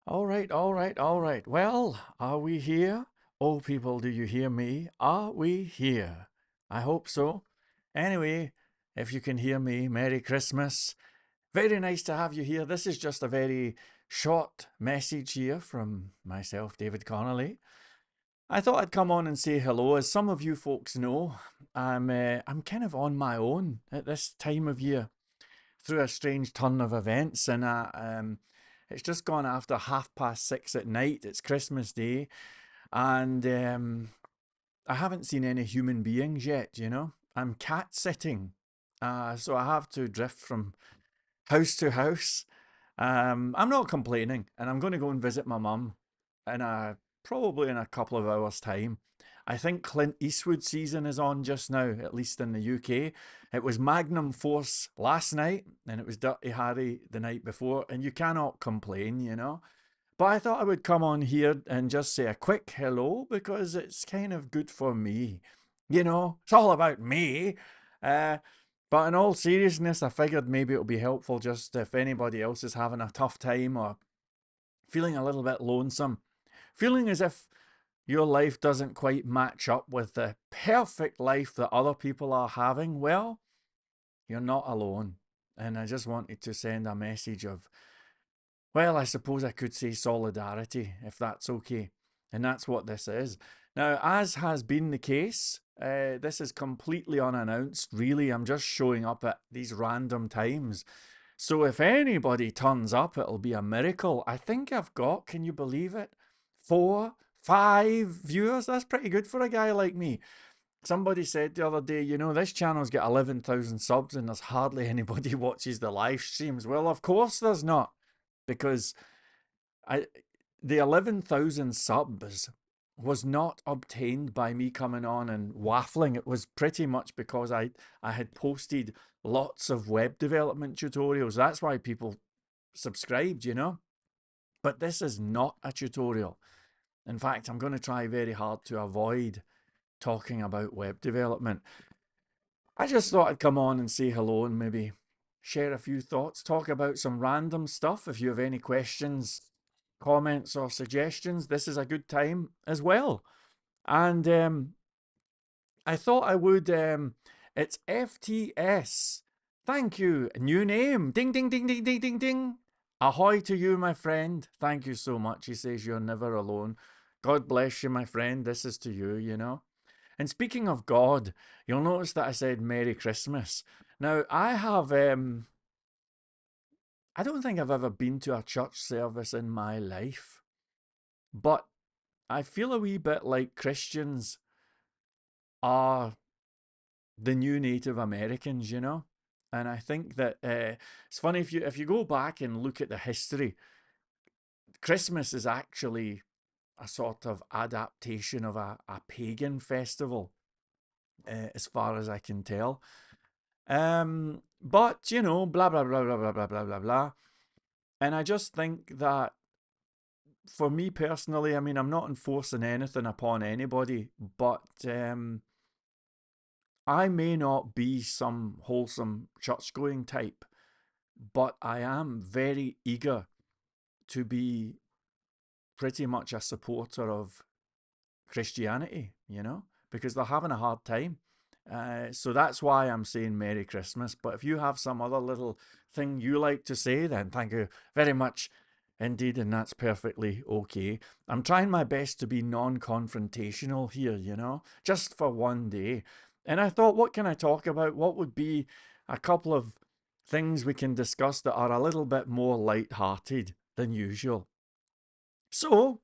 All right, all right, all right. Well, are we here? Oh, people, do you hear me? Are we here? I hope so. Anyway, if you can hear me, Merry Christmas. Very nice to have you here. This is just a very short message here from myself, David Connolly. I thought I'd come on and say hello. As some of you folks know, I'm kind of on my own at this time of year through a strange turn of events, and it's just gone after 6:30 at night. It's Christmas Day, and I haven't seen any human beings yet. I'm cat sitting, so I have to drift from house to house. I'm not complaining, and I'm going to go and visit my mum in probably in a couple of hours' time. I think Clint Eastwood season is on just now, at least in the UK. It was Magnum Force last night, and it was Dirty Harry the night before, and you cannot complain. But I thought I would come on here and just say a quick hello because it's kind of good for me. It's all about me. Uh, but in all seriousness, I figured maybe it'll be helpful just if anybody else is having a tough time or feeling a little bit lonesome, feeling as if your life doesn't quite match up with the perfect life that other people are having. Well, you're not alone. And I just wanted to send a message of, well, I suppose I could say solidarity, if that's okay. And that's what this is. Now, as has been the case, this is completely unannounced, really. I'm just showing up at these random times. So if anybody turns up, it'll be a miracle. I think I've got, can you believe it? 4, 5 viewers. That's pretty good for a guy like me. Somebody said the other day, this channel's got 11,000 subs and there's hardly anybody watches the live streams. Well, of course there's not, because I the 11,000 subs was not obtained by me coming on and waffling. It was pretty much because I had posted lots of web development tutorials. That's why people subscribed. But this is not a tutorial. In fact, I'm going to try very hard to avoid talking about web development. I just thought I'd come on and say hello and maybe share a few thoughts, talk about some random stuff. If you have any questions, comments, or suggestions, this is a good time as well. And I thought I would. It's FTS. Thank you. New name. Ding, ding, ding, ding, ding, ding, ding. Ahoy to you, my friend. Thank you so much. He says you're never alone. God bless you, my friend. This is to you. And speaking of God, you'll notice that I said Merry Christmas. Now, I don't think I've ever been to a church service in my life, but I feel a wee bit like Christians are the new Native Americans. And I think that it's funny if you go back and look at the history, Christmas is actually a sort of adaptation of a pagan festival, as far as I can tell. But blah blah blah blah blah blah blah blah blah. And I just think that for me personally, I mean, I'm not enforcing anything upon anybody, but I may not be some wholesome church going type, but I am very eager to be pretty much a supporter of Christianity, because they're having a hard time. So that's why I'm saying Merry Christmas. But if you have some other little thing you like to say, then thank you very much indeed, and that's perfectly okay. I'm trying my best to be non confrontational here, just for one day. And I thought, what can I talk about? What would be a couple of things we can discuss that are a little bit more light-hearted than usual? So,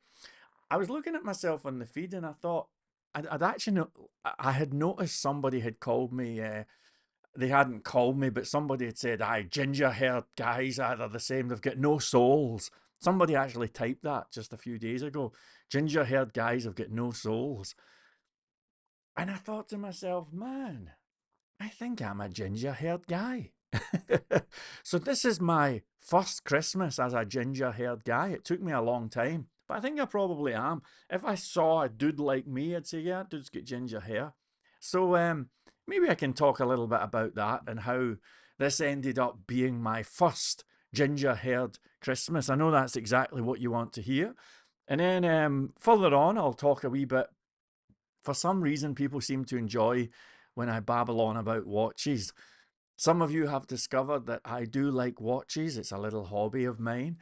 I was looking at myself on the feed and I thought I'd actually I had noticed somebody had called me. They hadn't called me, but somebody had said, "Aye, ginger-haired guys are the same. They've got no souls." Somebody actually typed that just a few days ago. Ginger-haired guys have got no souls, and I thought to myself, man, I think I'm a ginger-haired guy. So this is my first Christmas as a ginger-haired guy. It took me a long time, but I think I probably am. If I saw a dude like me, I'd say, yeah, dude's got ginger hair. So maybe I can talk a little bit about that and how this ended up being my first ginger haired Christmas. I know that's exactly what you want to hear. And then further on, I'll talk a wee bit. For some reason, people seem to enjoy when I babble on about watches. Some of you have discovered that I do like watches, it's a little hobby of mine.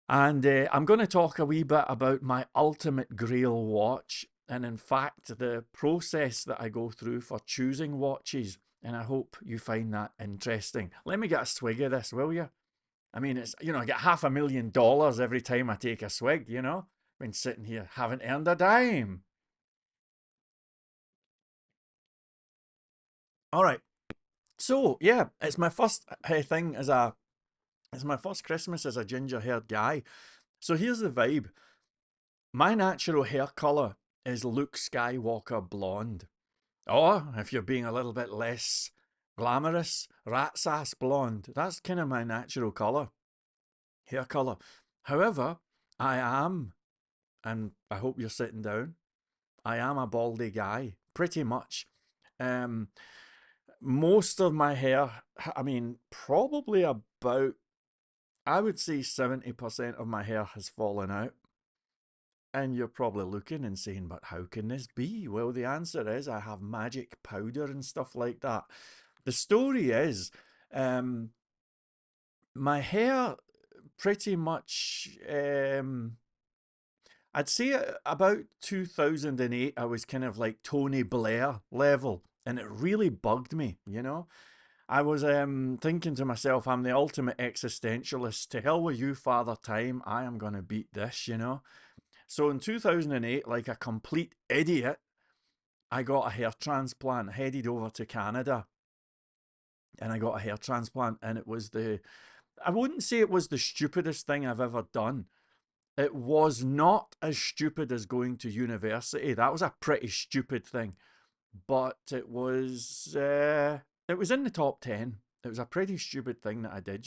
And I'm going to talk a wee bit about my ultimate Grail watch, and in fact, the process that I go through for choosing watches. And I hope you find that interesting. Let me get a swig of this, will you? I mean, it's, I get $500,000 every time I take a swig, Been sitting here, haven't earned a dime. All right. So, yeah, it's my first thing it's my first Christmas as a ginger haired guy. So here's the vibe. My natural hair colour is Luke Skywalker blonde. Or, if you're being a little bit less glamorous, rat's ass blonde. That's kind of my natural colour, hair colour. However, I am, and I hope you're sitting down, I am a baldy guy, pretty much. Um, Most of my hair, I mean, probably about, I would say 70% of my hair has fallen out. And you're probably looking and saying, but how can this be? Well, the answer is I have magic powder and stuff like that. The story is, um, my hair pretty much, I'd say about 2008, I was kind of like Tony Blair level, and it really bugged me. I was thinking to myself, I'm the ultimate existentialist. To hell with you, Father Time. I am going to beat this. So in 2008, like a complete idiot, I got a hair transplant, headed over to Canada, and I got a hair transplant, and I wouldn't say it was the stupidest thing I've ever done. It was not as stupid as going to university. That was a pretty stupid thing, but it was in the top 10. It was a pretty stupid thing that I did.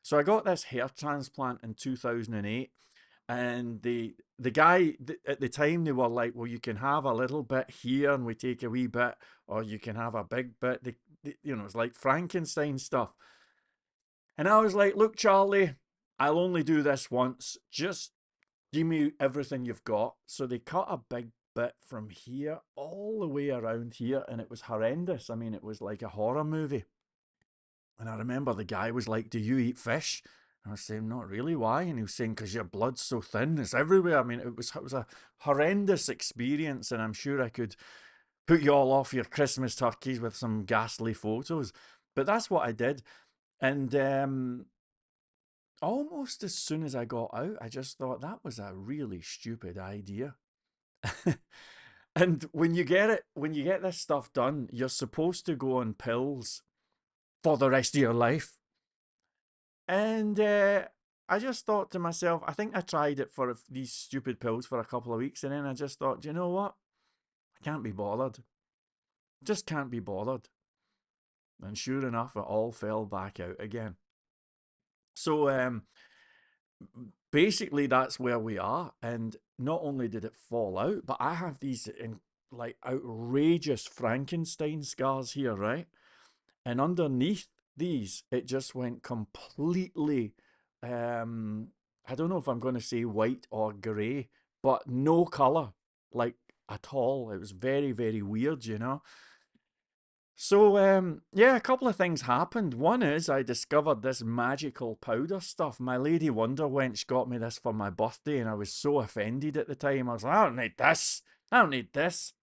So I got this hair transplant in 2008, and the guy at the time, they were like, well, you can have a little bit here and we take a wee bit, or you can have a big bit. It's like Frankenstein stuff. And I was like, look, Charlie, I'll only do this once. Just give me everything you've got. So they cut a big bit from here all the way around here, and it was horrendous. I mean, it was like a horror movie. And I remember the guy was like, do you eat fish? And I was saying, not really. Why? And he was saying, because your blood's so thin, it's everywhere. I mean, it was a horrendous experience, and I'm sure I could put you all off your Christmas turkeys with some ghastly photos. But that's what I did. And almost as soon as I got out, I just thought that was a really stupid idea. And when you get this stuff done, you're supposed to go on pills for the rest of your life. And I just thought to myself, I think I tried it for these stupid pills for a couple of weeks, and then I just thought, do you know what? I can't be bothered. Just can't be bothered. And sure enough, it all fell back out again. So basically, that's where we are. And not only did it fall out, but I have these like outrageous Frankenstein scars here, right? And underneath these, it just went completely, I don't know if I'm going to say white or grey, but no colour, like at all. It was very, very weird. So, yeah, a couple of things happened. One is I discovered this magical powder stuff. My Lady Wonder wench got me this for my birthday, and I was so offended at the time. I was like, I don't need this. I don't need this.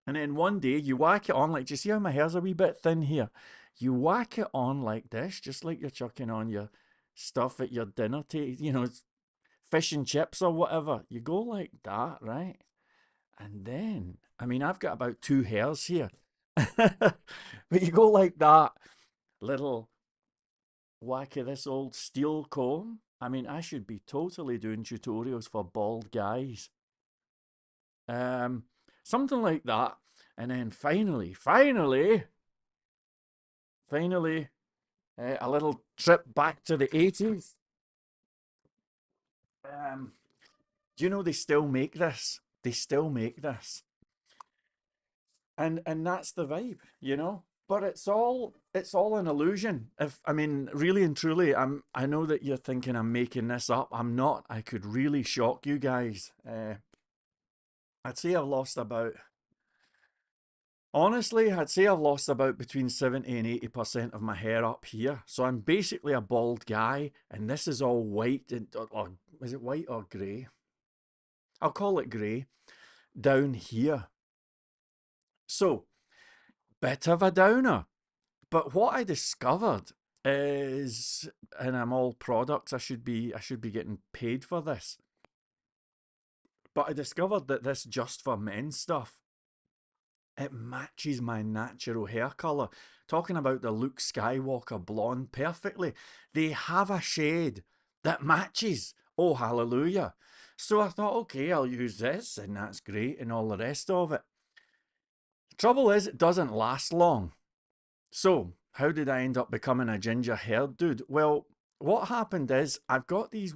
And then one day you whack it on, like, do you see how my hair's a wee bit thin here? You whack it on like this, just like you're chucking on your stuff at your dinner table, fish and chips or whatever. You go like that, right? And then, I mean, I've got about two hairs here. But you go like that, little whack of this old steel comb. I mean, I should be totally doing tutorials for bald guys. Um, Something like that. And then finally, a little trip back to the 80s. Um, do you know they still make this? They still make this. And that's the vibe. But it's all an illusion. If I mean, really and truly, I know that you're thinking I'm making this up. I'm not. I could really shock you guys. I'd say I've lost about Honestly, I'd say I've lost about between 70 and 80% of my hair up here. So I'm basically a bald guy, and this is all white and or is it white or grey? I'll call it grey down here. So, bit of a downer. But what I discovered is, and I'm all products, I should be getting paid for this. But I discovered that this just for men stuff, it matches my natural hair colour. Talking about the Luke Skywalker blonde perfectly, they have a shade that matches. Oh, hallelujah. So I thought, okay, I'll use this, and that's great, and all the rest of it. Trouble is, it doesn't last long. So, how did I end up becoming a ginger haired dude? Well, what happened is I've got these.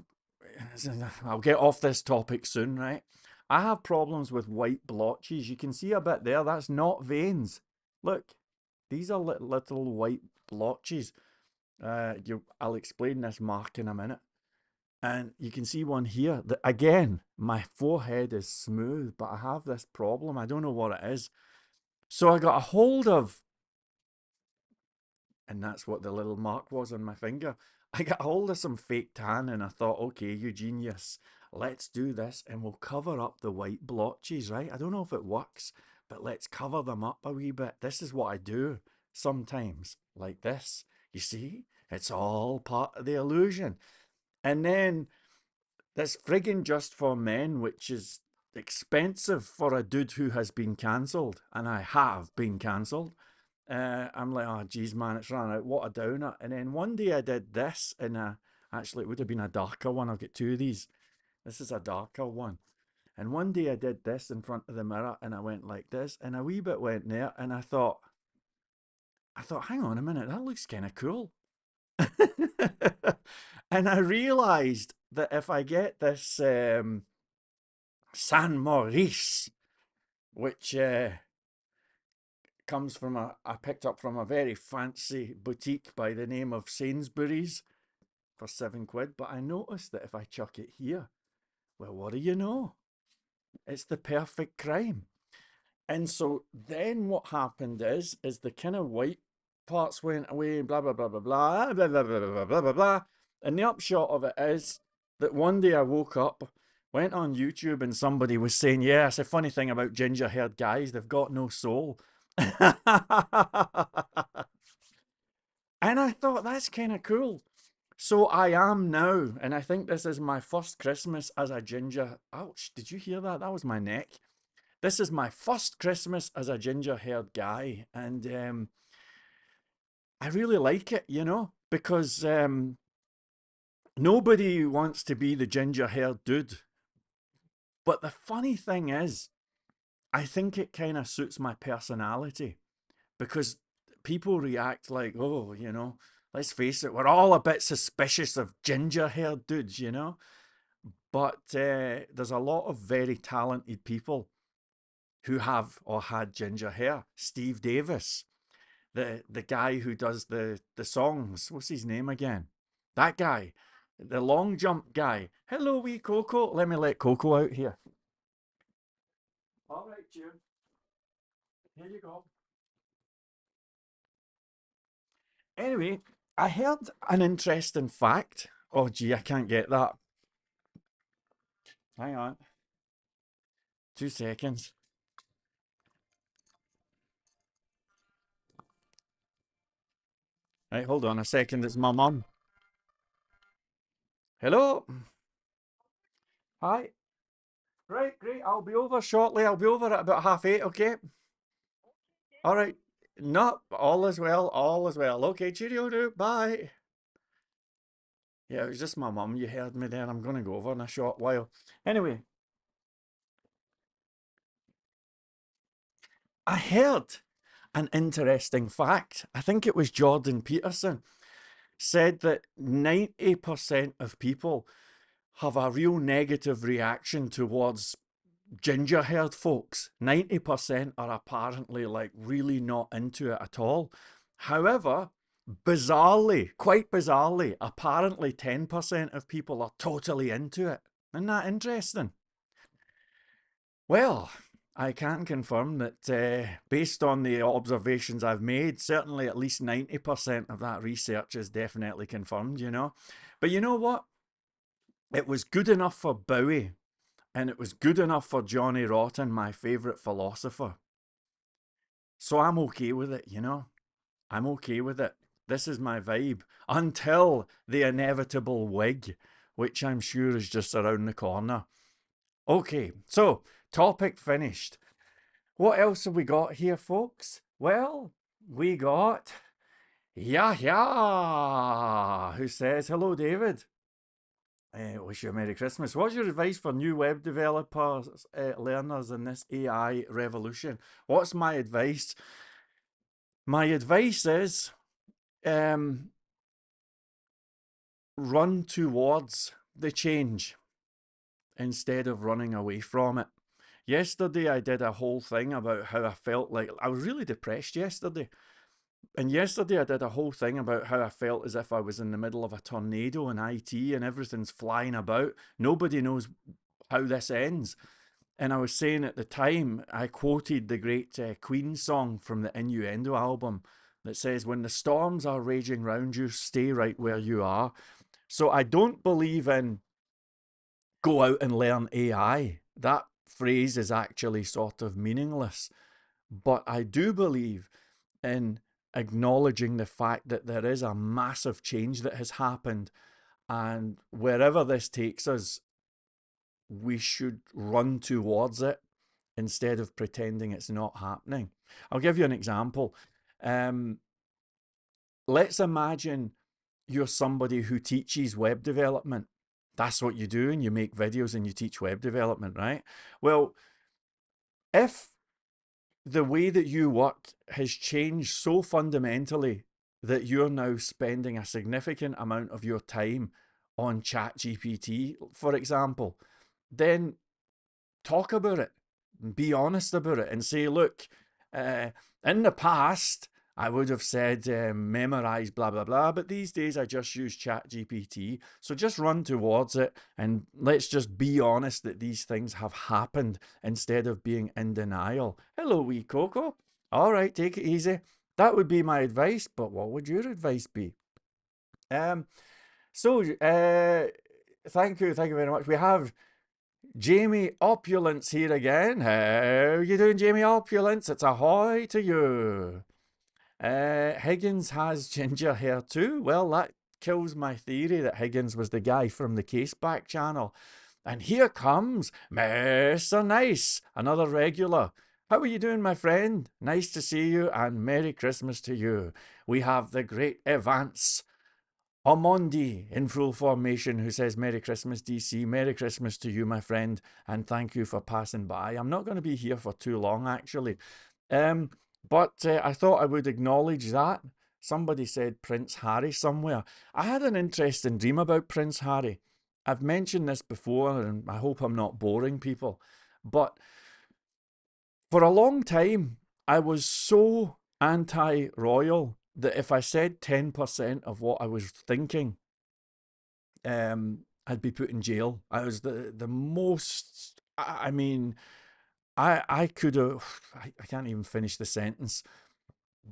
I'll get off this topic soon, right? I have problems with white blotches. You can see a bit there. That's not veins. Look, these are little white blotches. I'll explain this mark in a minute. And you can see one here. That again, my forehead is smooth, but I have this problem. I don't know what it is. So I got a hold of, and that's what the little mark was on my finger. I got hold of some fake tan and I thought, okay, you genius, let's do this and we'll cover up the white blotches, right? I don't know if it works, but let's cover them up a wee bit. This is what I do sometimes, like this. You see, it's all part of the illusion. And then this friggin' Just for Men, which is expensive for a dude who has been cancelled, and I have been cancelled. I'm like, oh, geez, man, it's run out. What a downer. And then one day I did this, and actually, it would have been a darker one. I've got two of these. This is a darker one. And one day I did this in front of the mirror, and I went like this, and a wee bit went there, and I thought, hang on a minute, that looks kind of cool. And I realized that if I get this San Maurice, which comes from I picked up from a very fancy boutique by the name of Sainsbury's for £7. But I noticed that if I chuck it here, well, what do you know? It's the perfect crime. And so then what happened is the kind of white parts went away, blah blah blah blah blah blah blah blah blah blah blah blah. And the upshot of it is that one day I woke up, went on YouTube, and somebody was saying, "Yeah, it's a funny thing about ginger-haired guys; they've got no soul." And I thought that's kind of cool. So I am now, and I think this is my first Christmas as a ginger. Ouch! Did you hear that? That was my neck. This is my first Christmas as a ginger-haired guy, and I really like it, because nobody wants to be the ginger-haired dude. But the funny thing is, I think it kind of suits my personality because people react like, oh, let's face it, we're all a bit suspicious of ginger-haired dudes. But there's a lot of very talented people who have or had ginger hair. Steve Davis, the guy who does the songs. What's his name again? That guy, the long jump guy. Hello, wee Coco. Let me let Coco out here. All right, June. Here you go. Anyway, I heard an interesting fact. Oh, gee, I can't get that. Hang on, 2 seconds. Right, hold on a second. It's my mum. Hello. Hi. Right, great. I'll be over shortly. I'll be over at about 8:30. Okay. All right. No, all is well. All is well. Okay. Cheerio, dude. Bye. Yeah, it was just my mum. You heard me there. I'm going to go over in a short while. Anyway, I heard an interesting fact. I think it was Jordan Peterson said that 90% of people have a real negative reaction towards ginger haired folks. 90% are apparently like really not into it at all. However, bizarrely, quite bizarrely, apparently 10% of people are totally into it. Isn't that interesting? Well, I can confirm that based on the observations I've made, certainly at least 90% of that research is definitely confirmed, you know. But you know what? It was good enough for Bowie, and it was good enough for Johnny Rotten, my favourite philosopher. So I'm okay with it, you know. I'm okay with it. This is my vibe until the inevitable wig, which I'm sure is just around the corner. Okay, so topic finished. What else have we got here, folks? Well, we got Yahya, who says, Hello, David. Wish you a Merry Christmas. What's your advice for new web developers, learners in this AI revolution? What's my advice? My advice is um, run towards the change instead of running away from it. Yesterday, I did a whole thing about how I felt like I was really depressed yesterday. And yesterday, I did a whole thing about how I felt as if I was in the middle of a tornado in IT and everything's flying about. Nobody knows how this ends. And I was saying at the time, I quoted the great Queen song from the Innuendo album that says, When the storms are raging round you, stay right where you are. So I don't believe in go out and learn AI. That phrase is actually sort of meaningless. But I do believe in acknowledging the fact that there is a massive change that has happened. And wherever this takes us, we should run towards it instead of pretending it's not happening. I'll give you an example. Um, let's imagine you're somebody who teaches web development. That's what you do, and you make videos and you teach web development, right? Well, if the way that you work has changed so fundamentally that you're now spending a significant amount of your time on ChatGPT, for example, then talk about it, be honest about it, and say, look, uh, in the past, I would have said memorize blah blah blah, but these days I just use ChatGPT. So just run towards it, and let's just be honest that these things have happened instead of being in denial. Hello, wee Coco. All right, take it easy. That would be my advice. But what would your advice be? Um. Thank you very much. We have Jamie Opulence here again. How are you doing, Jamie Opulence? It's ahoy to you. Higgins has ginger hair too. Well, that kills my theory that Higgins was the guy from the Caseback channel. And here comes Mr. Nice, another regular. How are you doing, my friend? Nice to see you, and Merry Christmas to you. We have the great Evance Omondi in full formation who says, Merry Christmas, DC. Merry Christmas to you, my friend, and thank you for passing by. I'm not going to be here for too long, actually. Um, but I thought I would acknowledge that. Somebody said Prince Harry somewhere. I had an interesting dream about Prince Harry. I've mentioned this before, and I hope I'm not boring people. But for a long time, I was so anti royal that if I said 10% of what I was thinking, I'd be put in jail. I was the most. I mean, I could have. I can't even finish the sentence.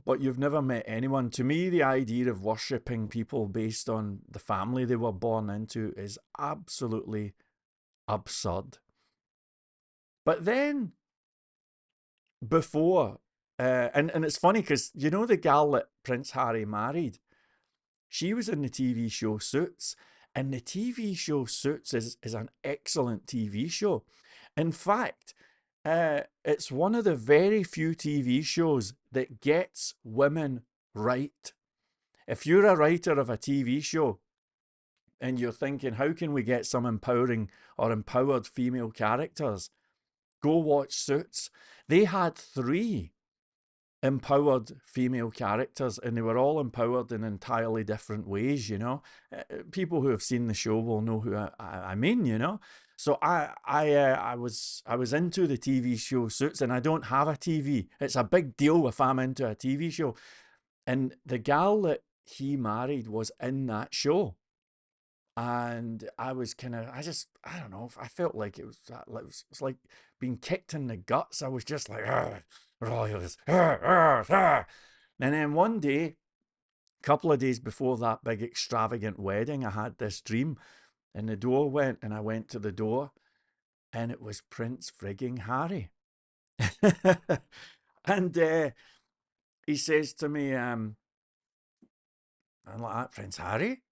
But you've never met anyone. To me, the idea of worshipping people based on the family they were born into is absolutely absurd. But then before, and it's funny because you know the gal that Prince Harry married, she was in the TV show Suits, and the TV show Suits is an excellent TV show. In fact, it's one of the very few TV shows that gets women right. If you're a writer of a TV show and you're thinking, how can we get some empowering or empowered female characters? Go watch Suits. They had three empowered female characters, and they were all empowered in entirely different ways, you know. People who have seen the show will know who I mean, you know. So I was into the TV show Suits, and I don't have a TV. It's a big deal if I'm into a TV show. And the gal that he married was in that show. And I was kind of, I don't know, I felt like it was like being kicked in the guts. I was just like, "Argh, royals, argh, argh, argh." And then one day, a couple of days before that big extravagant wedding, I had this dream, and the door went, and I went to the door, and it was Prince frigging Harry. And he says to me, I'm like, "Ah, Prince Harry?"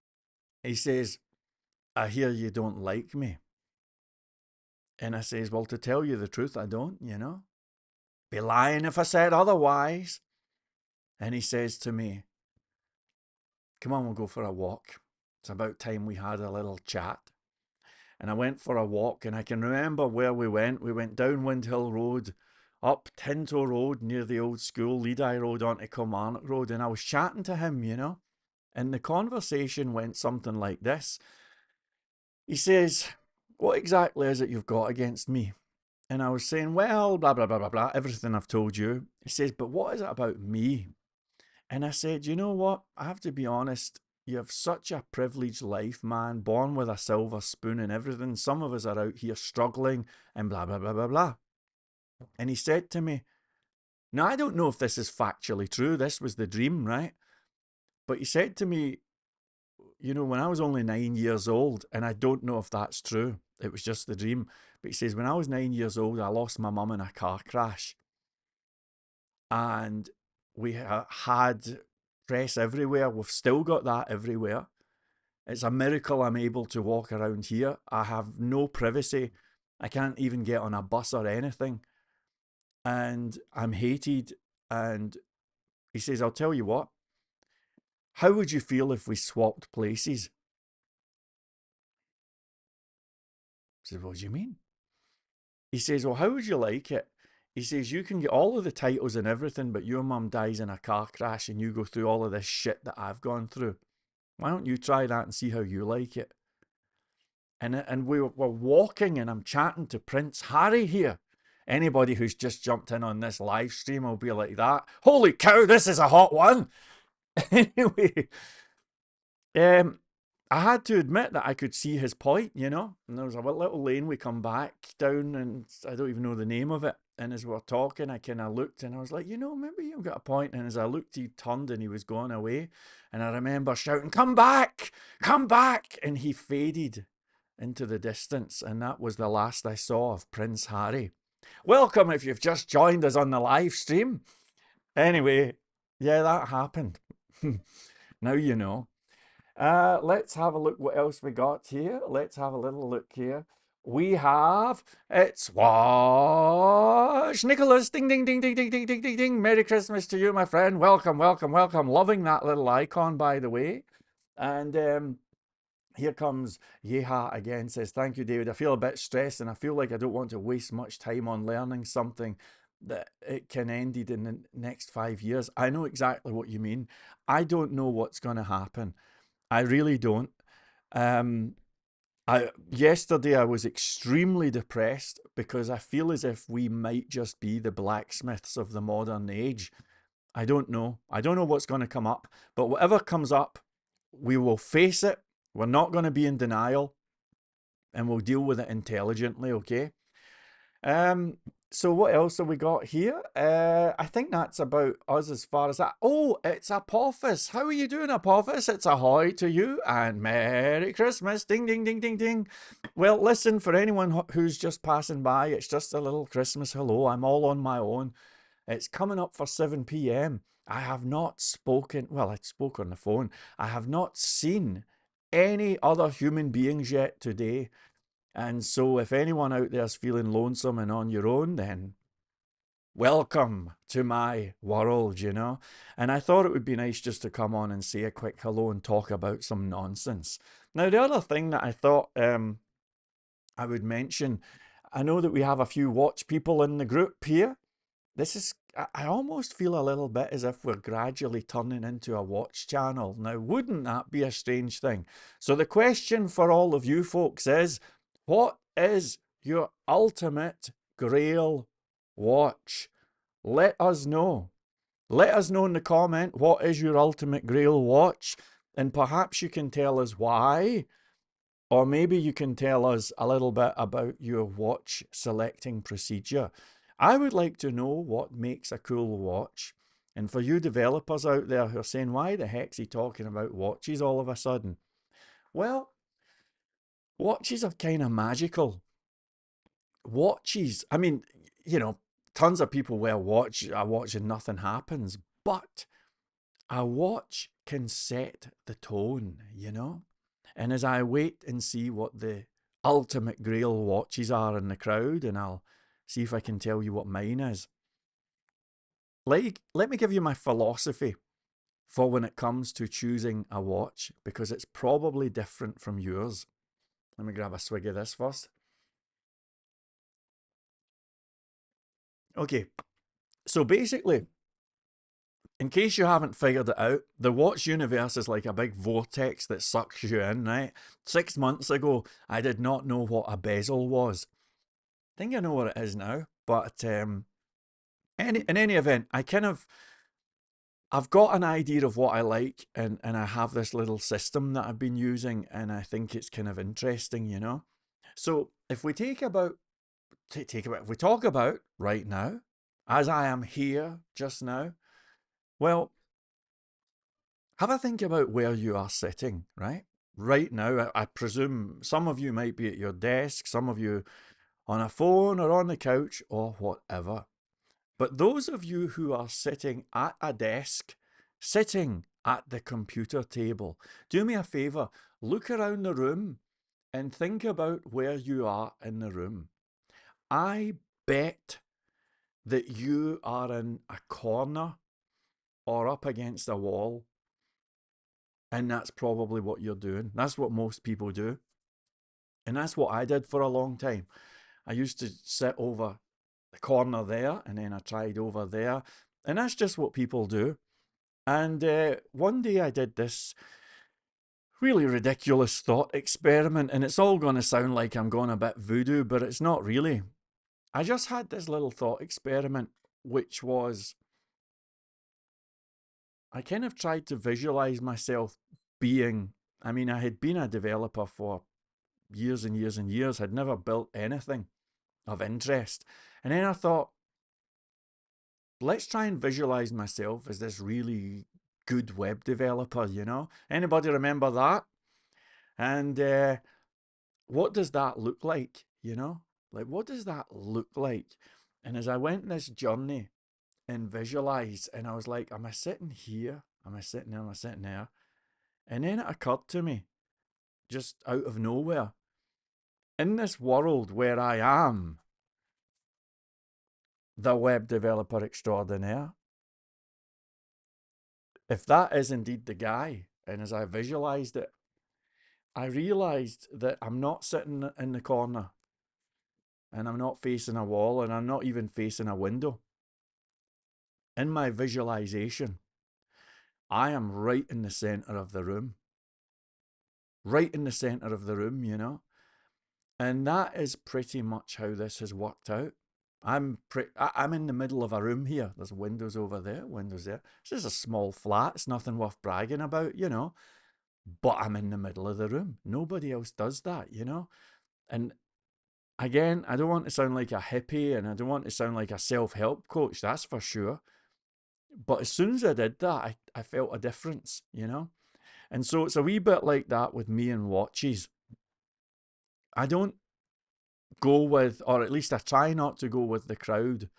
He says, "I hear you don't like me." And I says, "Well, to tell you the truth, I don't, you know. Be lying if I said otherwise." And he says to me, "Come on, we'll go for a walk. It's about time we had a little chat." And I went for a walk, and I can remember where we went. We went down Windhill Road, up Tinto Road near the old school, Leadi Road onto Kilmarnock Road, and I was chatting to him, you know. And the conversation went something like this. He says, "What exactly is it you've got against me?" And I was saying, "Well, blah, blah, blah, blah, blah, everything I've told you." He says, "But what is it about me?" And I said, "You know what? I have to be honest. You have such a privileged life, man, born with a silver spoon and everything. Some of us are out here struggling and blah, blah, blah, blah, blah." And he said to me, now I don't know if this is factually true. This was the dream, right? But he said to me, "You know, when I was only 9 years old," and I don't know if that's true, it was just the dream. But he says, "When I was 9 years old, I lost my mum in a car crash. And we had press everywhere. We've still got that everywhere. It's a miracle I'm able to walk around here. I have no privacy. I can't even get on a bus or anything. And I'm hated." And he says, "I'll tell you what, how would you feel if we swapped places?" I said, "What do you mean?" He says, "Well, how would you like it?" He says, "You can get all of the titles and everything, but your mum dies in a car crash and you go through all of this shit that I've gone through. Why don't you try that and see how you like it?" And we were walking, and I'm chatting to Prince Harry here. Anybody who's just jumped in on this live stream will be like that. Holy cow, this is a hot one. Anyway, um, I had to admit that I could see his point, you know. And there was a little lane we come back down, and I don't even know the name of it. And as we were talking, I kind of looked, and I was like, maybe you've got a point. And as I looked, he turned and he was going away. And I remember shouting, "Come back! Come back!" And he faded into the distance. And that was the last I saw of Prince Harry. Welcome if you've just joined us on the live stream. Anyway, yeah, that happened. Now you know. Let's have a look what else we got here. Let's have a little look here. We have, it's Wash Nicholas. Ding, ding, ding, ding, ding, ding, ding, ding, ding. Merry Christmas to you, my friend. Welcome, welcome, welcome. Loving that little icon, by the way. And here comes Yeha again, says, "Thank you, David. I feel a bit stressed, and I feel like I don't want to waste much time on learning something that it can end in the next 5 years." I know exactly what you mean. I don't know what's going to happen. I really don't. Um, yesterday I was extremely depressed because I feel as if we might just be the blacksmiths of the modern age. I don't know. I don't know what's going to come up, but whatever comes up, we will face it. We're not going to be in denial, and we'll deal with it intelligently, okay? Um, so what else have we got here? I think that's about us as far as that. Oh, it's Apophis. How are you doing, Apophis? It's ahoy to you and Merry Christmas. Ding, ding, ding, ding, ding. Well, listen, for anyone who's just passing by, it's just a little Christmas hello. I'm all on my own. It's coming up for 7 p.m. I have not spoken, well, I spoke on the phone. I have not seen any other human beings yet today. And so if anyone out there's feeling lonesome and on your own, then welcome to my world, you know. And I thought it would be nice just to come on and say a quick hello and talk about some nonsense. Now, the other thing that I thought I would mention, I know that we have a few watch people in the group here. I almost feel a little bit as if we're gradually turning into a watch channel. Now, wouldn't that be a strange thing? So the question for all of you folks is, what is your ultimate Grail watch? Let us know. Let us know in the comment what is your ultimate Grail watch, and perhaps you can tell us why, or maybe you can tell us a little bit about your watch selecting procedure. I would like to know what makes a cool watch. And for you developers out there who are saying, why the heck's he talking about watches all of a sudden? Well, watches are kind of magical. Watches, I mean, you know, tons of people wear a watch and nothing happens, but a watch can set the tone, you know? And as I wait and see what the ultimate Grail watches are in the crowd, and I'll see if I can tell you what mine is. Let me give you my philosophy for when it comes to choosing a watch, because it's probably different from yours. Let me grab a swig of this first. Okay, so basically, in case you haven't figured it out, the watch universe is like a big vortex that sucks you in, right? 6 months ago, I did not know what a bezel was. I think I know what it is now, but in any event, I've got an idea of what I like, and I have this little system that I've been using, and I think it's kind of interesting, you know? So if we if we talk about right now, as I am here just now, well, have a think about where you are sitting, right? Right now, I presume some of you might be at your desk, some of you on a phone or on the couch or whatever. But those of you who are sitting at a desk, sitting at the computer table, do me a favor, look around the room and think about where you are in the room. I bet that you are in a corner or up against a wall, and that's probably what you're doing. That's what most people do. And that's what I did for a long time. I used to sit over the corner there, and then I tried over there. And that's just what people do. And one day I did this really ridiculous thought experiment, and it's all going to sound like I'm going a bit voodoo, but it's not really. I just had this little thought experiment, which was I kind of tried to visualize myself being. I mean, I had been a developer for years and years and years, had never built anything of interest. And then I thought, let's try and visualize myself as this really good web developer, you know? Anybody remember that? And what does that look like, you know? Like, what does that look like? And as I went this journey and visualized, and I was like, am I sitting here? Am I sitting there? Am I sitting there? And then it occurred to me, just out of nowhere, in this world where I am the web developer extraordinaire, if that is indeed the guy, and as I visualized it, I realized that I'm not sitting in the corner, and I'm not facing a wall, and I'm not even facing a window. In my visualization, I am right in the center of the room. Right in the center of the room, you know? And that is pretty much how this has worked out. I'm in the middle of a room here. There's windows over there, windows there. This is a small flat. It's nothing worth bragging about, you know. But I'm in the middle of the room. Nobody else does that, you know. And again, I don't want to sound like a hippie, and I don't want to sound like a self-help coach, that's for sure. But as soon as I did that, I felt a difference, you know. And so it's a wee bit like that with me and watches. I don't go with, or at least I try not to go with the crowd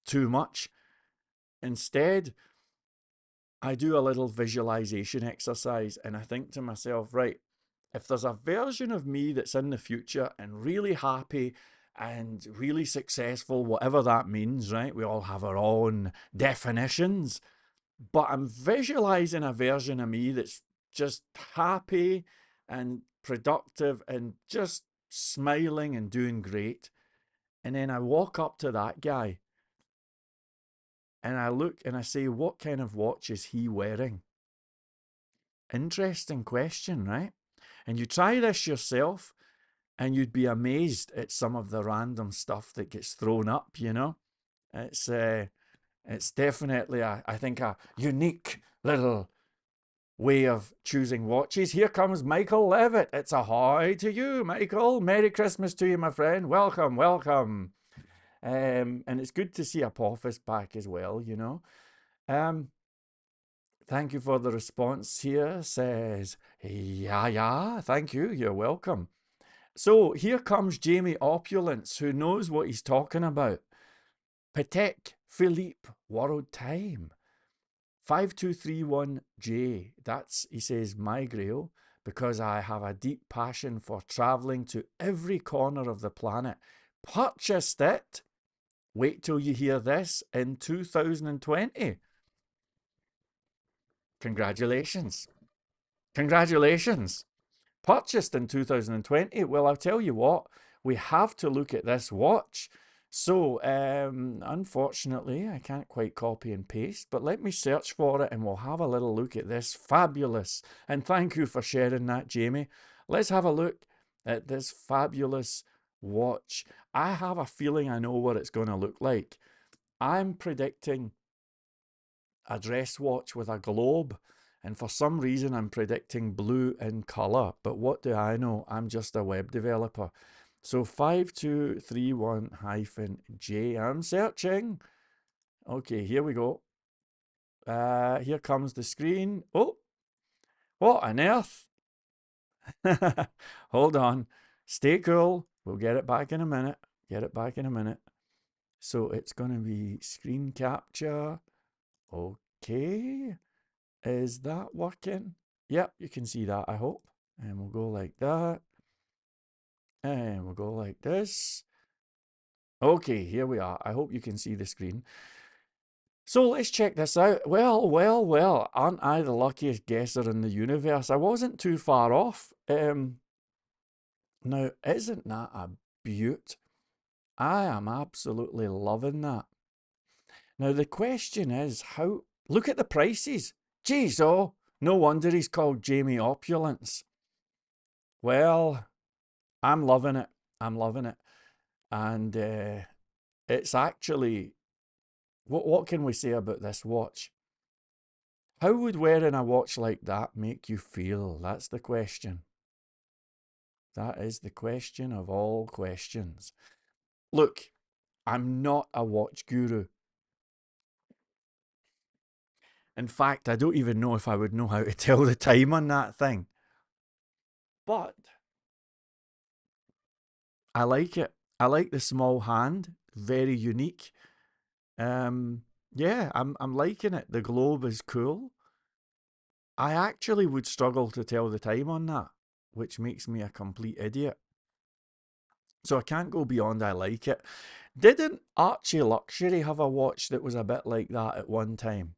too much. Instead, I do a little visualization exercise, and I think to myself, right, if there's a version of me that's in the future and really happy and really successful, whatever that means, right? We all have our own definitions, but I'm visualizing a version of me that's just happy and productive and just smiling and doing great. And then I walk up to that guy and I look and I say, what kind of watch is he wearing? Interesting question, right? And you try this yourself, and you'd be amazed at some of the random stuff that gets thrown up, you know. It's uh, it's definitely I think a unique little way of choosing watches. Here comes Michael Levitt. It's a hi to you, Michael. Merry Christmas to you, my friend. Welcome, welcome. And it's good to see Apophis back as well, you know. Um, Thank you for the response here. Says, yeah, yeah, thank you. You're welcome. So here comes Jamie Opulence, who knows what he's talking about. Patek Philippe World Time. 5231J. That's, he says, my grail, because I have a deep passion for travelling to every corner of the planet. Purchased it. Wait till you hear this in 2020. Congratulations. Congratulations. Purchased in 2020. Well, I'll tell you what, we have to look at this watch. So, unfortunately, I can't quite copy and paste, but let me search for it and we'll have a little look at this. Fabulous. And thank you for sharing that, Jamie. Let's have a look at this fabulous watch. I have a feeling I know what it's going to look like. I'm predicting a dress watch with a globe, and for some reason I'm predicting blue in colour. But what do I know? I'm just a web developer. So 5231-J. I'm searching. Okay, here we go. Here comes the screen. Oh, what on earth? Hold on. Stay cool. We'll get it back in a minute. Get it back in a minute. So it's going to be screen capture. Okay. Is that working? Yep, you can see that, I hope. And we'll go like that. And we'll go like this. Okay, here we are. I hope you can see the screen. So let's check this out. Well, well, well, aren't I the luckiest guesser in the universe? I wasn't too far off. Now, isn't that a beaut? I am absolutely loving that. Now, the question is how. Look at the prices. Geez, oh, no wonder he's called Jamie Opulence. Well, I'm loving it. I'm loving it. And it's actually, what can we say about this watch? How would wearing a watch like that make you feel? That's the question. That is the question of all questions. Look, I'm not a watch guru. In fact, I don't even know if I would know how to tell the time on that thing. But I like it. I like the small hand, very unique. Yeah, I'm liking it. The globe is cool. I actually would struggle to tell the time on that, which makes me a complete idiot. So I can't go beyond I like it. Didn't Archie Luxury have a watch that was a bit like that at one time?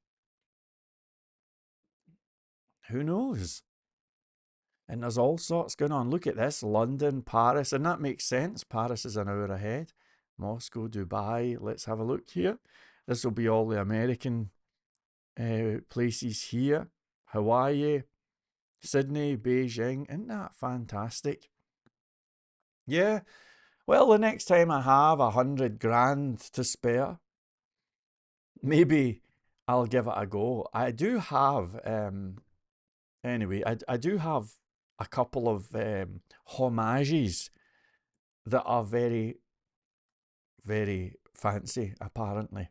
Who knows? And there's all sorts going on. Look at this, London, Paris, and that makes sense. Paris is an hour ahead. Moscow, Dubai. Let's have a look here. This will be all the American places here. Hawaii, Sydney, Beijing. Isn't that fantastic? Yeah. Well, the next time I have 100 grand to spare, maybe I'll give it a go. I do have, anyway, I do have a couple of homages that are very, very fancy, apparently.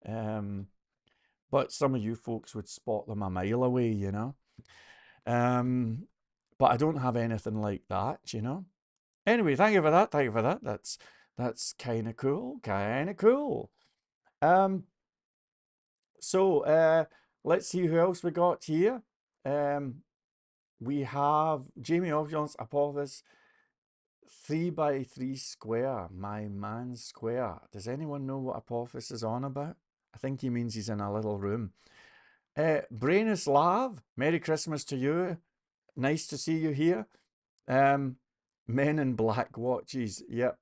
Um, but some of you folks would spot them a mile away, you know. Um, but I don't have anything like that, you know. Anyway, thank you for that. Thank you for that. That's kind of cool. Kind of cool. Um, so let's see who else we got here. Um, we have Jamie Ovion's Apophis 3x3 square, my man square. Does anyone know what Apophis is on about? I think he means he's in a little room. Branislav, Merry Christmas to you. Nice to see you here. Men in black watches. Yep.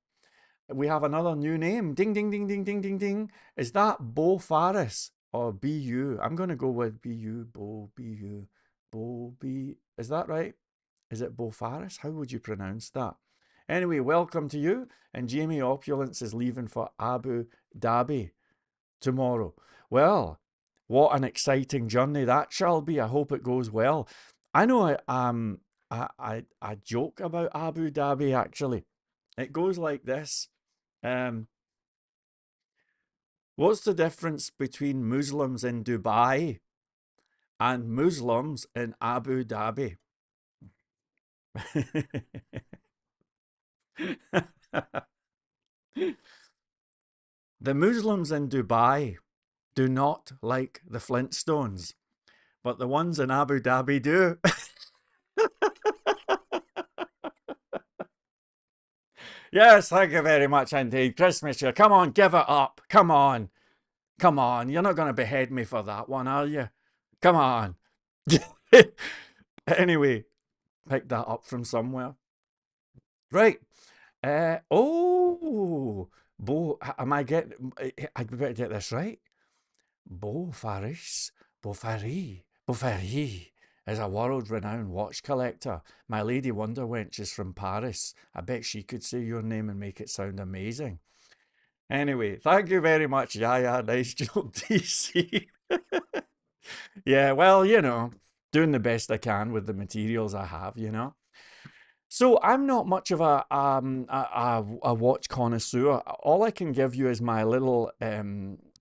We have another new name. Ding, ding, ding, ding, ding, ding, ding. Is that Bo Faris or BU? I'm going to go with BU, Bo, BU, Bo, B. Is that right? Is it Bo Faris? How would you pronounce that? Anyway, welcome to you. And Jamie Opulence is leaving for Abu Dhabi tomorrow. Well, what an exciting journey that shall be. I hope it goes well. I know I joke about Abu Dhabi actually. It goes like this. Um, what's the difference between Muslims in Dubai and Muslims in Abu Dhabi? The Muslims in Dubai do not like the Flintstones, but the ones in Abu Dhabi do. Yes, thank you very much indeed. Christmas year. Come on, give it up. Come on. Come on. You're not going to behead me for that one, are you? Come on. Anyway, pick that up from somewhere. Right. Bo, am I getting, I better get this right. Beau Faris, Beaufaris is a world-renowned watch collector. My lady Wonder Wench is from Paris. I bet she could say your name and make it sound amazing. Anyway, thank you very much, Yaya. Nice joke, DC. Yeah, well, doing the best I can with the materials I have. So I'm not much of a watch connoisseur. All I can give you is my little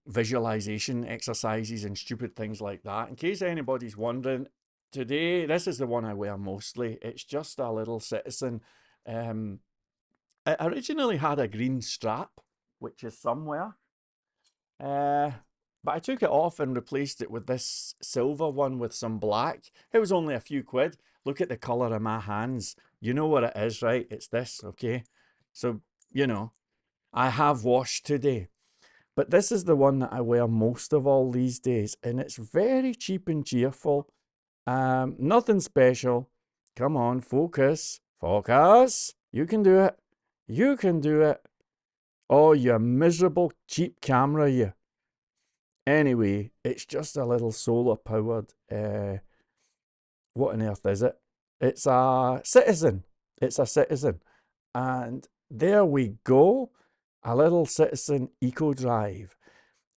visualization exercises and stupid things like that. In case anybody's wondering, today this is the one I wear mostly. It's just a little Citizen. Um, it originally had a green strap, which is somewhere. Uh, but I took it off and replaced it with this silver one with some black. It was only a few quid. Look at the colour of my hands. You know what it is, right? It's this, okay? So, I have washed today. But this is the one that I wear most of all these days. And it's very cheap and cheerful. Nothing special. Come on, focus. Focus. You can do it. You can do it. Oh, you miserable cheap camera, you. Anyway, it's just a little solar powered. What on earth is it? It's a Citizen. It's a Citizen. And there we go. A little Citizen Eco Drive.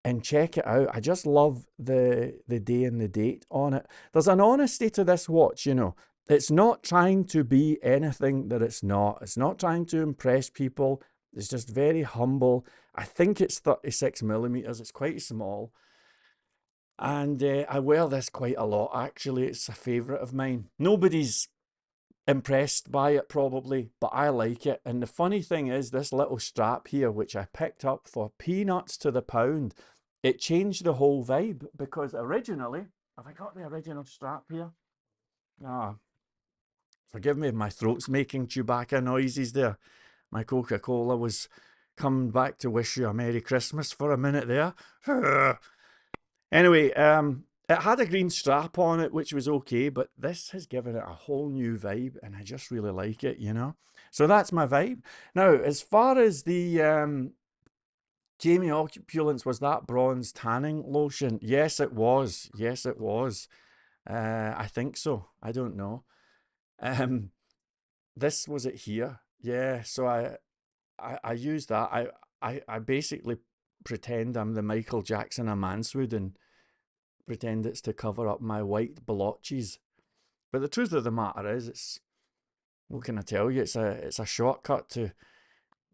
And check it out. I just love the day and the date on it. There's an honesty to this watch. It's not trying to be anything that it's not. It's not trying to impress people. It's just very humble. I think it's 36 millimeters. It's quite small. And I wear this quite a lot, actually. It's a favourite of mine. Nobody's impressed by it, probably, but I like it. And the funny thing is, this little strap here, which I picked up for peanuts to the pound, it changed the whole vibe because originally, have I got the original strap here? Ah, forgive me if my throat's making Chewbacca noises there. My Coca-Cola was coming back to wish you a Merry Christmas for a minute there. Anyway, it had a green strap on it, which was okay, but this has given it a whole new vibe, and I just really like it. So that's my vibe. Now, as far as the Jamie Opulence, was that bronze tanning lotion? Yes, it was. Yes, it was. I think so. I don't know. Um, this was it here. Yeah, so I use that. I basically pretend I'm the Michael Jackson of Manswood and pretend it's to cover up my white blotches. But the truth of the matter is, what can I tell you? It's a shortcut to